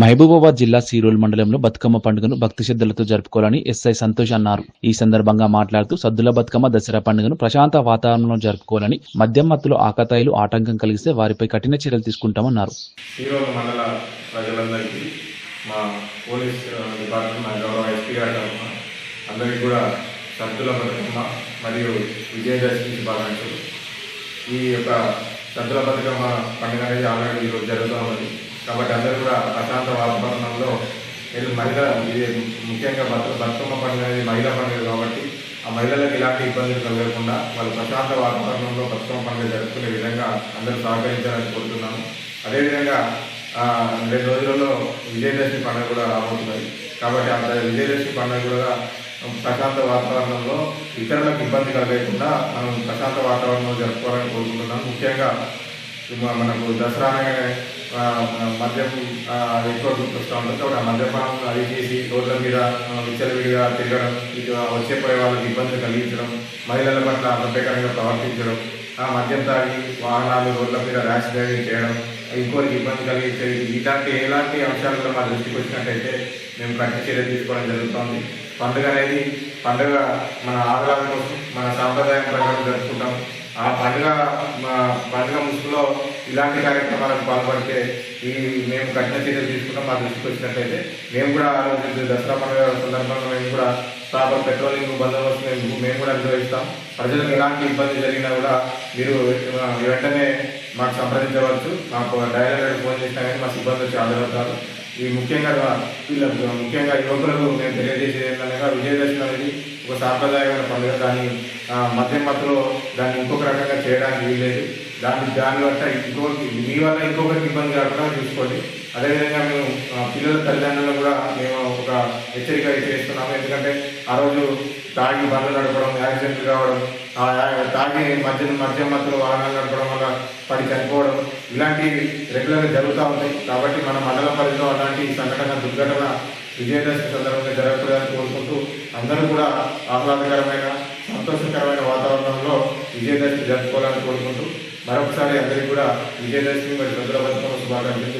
మహబూబాబాద్ జిల్లా సీరోల్ మండలంలో బతుకమ్మ పండుగను భక్తి శ్రద్ధలతో జరుపుకోవాలని ఎస్ఐ సంతోష్ అన్నారు. ఈ సందర్భంగా మాట్లాడుతూ సద్దుల బతుకమ్మ దసరా పండుగను ప్రశాంత వాతావరణంలో జరుపుకోవాలని, మద్యం మత్తులో ఆకతాయిలు ఆటంకం కలిగిస్తే వారిపై కఠిన చర్యలు తీసుకుంటామన్నారు. సీరోల్ మండల ప్రజలందరికీ మా పోలీస్ డిపార్ట్మెంట్ మా గౌరవ ఎస్పీ గారి తరఫున అందరికీ కూడా సద్దుల బతుకమ్మ మరియు విజయదశమి శుభాకాంక్షలు. ఈ యొక్క సద్దుల బతుకమ్మ పండుగ అనేది ఆల్రెడీ ఈరోజు జరుగుతూ ఉంది. కాబట్టి అందరూ కూడా ప్రశాంత వాతావరణంలో మహిళ ఇది ముఖ్యంగా బతుకమ్మ పండుగ అనేది మహిళా పండుగ కాబట్టి ఆ మహిళలకు ఎలాంటి ఇబ్బందులు కలగకుండా వాళ్ళు ప్రశాంత వాతావరణంలో బతుకమ్మ పండుగ జరుపుకునే విధంగా అందరూ సహకరించాలని కోరుతున్నాను. అదేవిధంగా 2 రోజులలో విజయదశమి పండుగ కూడా రాబోతున్నది. కాబట్టి ఆ విజయదశమి పండుగ కూడా ప్రశాంత వాతావరణంలో ఇతరులకు ఇబ్బంది కలగకుండా మనం ప్రశాంత వాతావరణంలో జరుపుకోవాలని కోరుకుంటున్నాం. ముఖ్యంగా మనకు దసరా మద్యం ఎక్కువ గుర్తొస్తూ ఉంటుంది. కాబట్టి ఆ మద్యపానం అది చేసి రోడ్ల మీద విచ్చలవిడిగా తిరగడం, ఇటు వచ్చేపోయే వాళ్ళకి ఇబ్బందులు కలిగించడం, మహిళల పట్ల అసభ్యకరంగా ప్రవర్తించడం, ఆ మద్యం తాగి వాహనాలు రోడ్ల మీద ర్యాష్ డ్రైవింగ్ చేయడం, ఇంకోరికి ఇబ్బంది కలిగించేది ఎలాంటి అంశాలు కూడా మా దృష్టికి వచ్చినట్టయితే మేము కఠిన చర్య తీసుకోవడం జరుగుతుంది. పండుగ మన ఆహ్లాదం కోసం మన సాంప్రదాయం ప్రకారం జరుపుకుంటాం. ఆ పండుగ ముసుగులో ఇలాంటి కార్యక్రమాలకు పాల్పడితే మేము కఠిన చర్యలు తీసుకుంటాం. మా దృష్టికి వచ్చినట్లయితే మేము కూడా ఆ రోజు దసరా పండుగ సందర్భంగా మేము కూడా ప్రాపర్ పెట్రోలింగ్ బందోబస్తు మేము కూడా నిర్వహిస్తాం. ప్రజలకు ఎలాంటి ఇబ్బంది జరిగినా కూడా మీరు వెంటనే మాకు సంప్రదించవచ్చు. మాకు డైరెక్ట్ ఫోన్ చేసినా కానీ మా సిబ్బంది వచ్చి హాజరవుతారు. ఈ ముఖ్యంగా యువకులకు మేము తెలియజేసేది ఏంటనగా విజయదశమి అనేది ఒక సాంప్రదాయమైన పండుగ. దాన్ని మద్యం మత్తులో దాన్ని ఇంకొక రకంగా చేయడానికి వీల్లేదు. దాని వల్ల మీ వల్ల ఇంకొకరికి ఇబ్బంది కాకుండా చూసుకోండి. అదేవిధంగా మేము పిల్లల తల్లిదండ్రులను కూడా మేము ఒక హెచ్చరిక చేస్తున్నాము. ఎందుకంటే ఆ రోజు తాగి బండ్లు నడపడం, యాక్సిడెంట్లు కావడం, తాగి మద్యం మత్తులో వాహనాలు నడపడం వల్ల పడి చనిపోవడం ఇలాంటివి రెగ్యులర్గా జరుగుతూ ఉంటాయి. కాబట్టి మన మండల పరిధిలో అలాంటి దుర్ఘటన విజయదశమి సందర్భంగా జరగకూడదని కోరుకుంటూ అందరూ కూడా ఆహ్లాదకరమైన సంతోషకరమైన వాతావరణంలో విజయదశమి జరుపుకోవాలని కోరుకుంటూ మరొకసారి అందరికీ కూడా విజయదశమి మరియు సద్దుల బతుకమ్మ శుభాకాంక్షలు.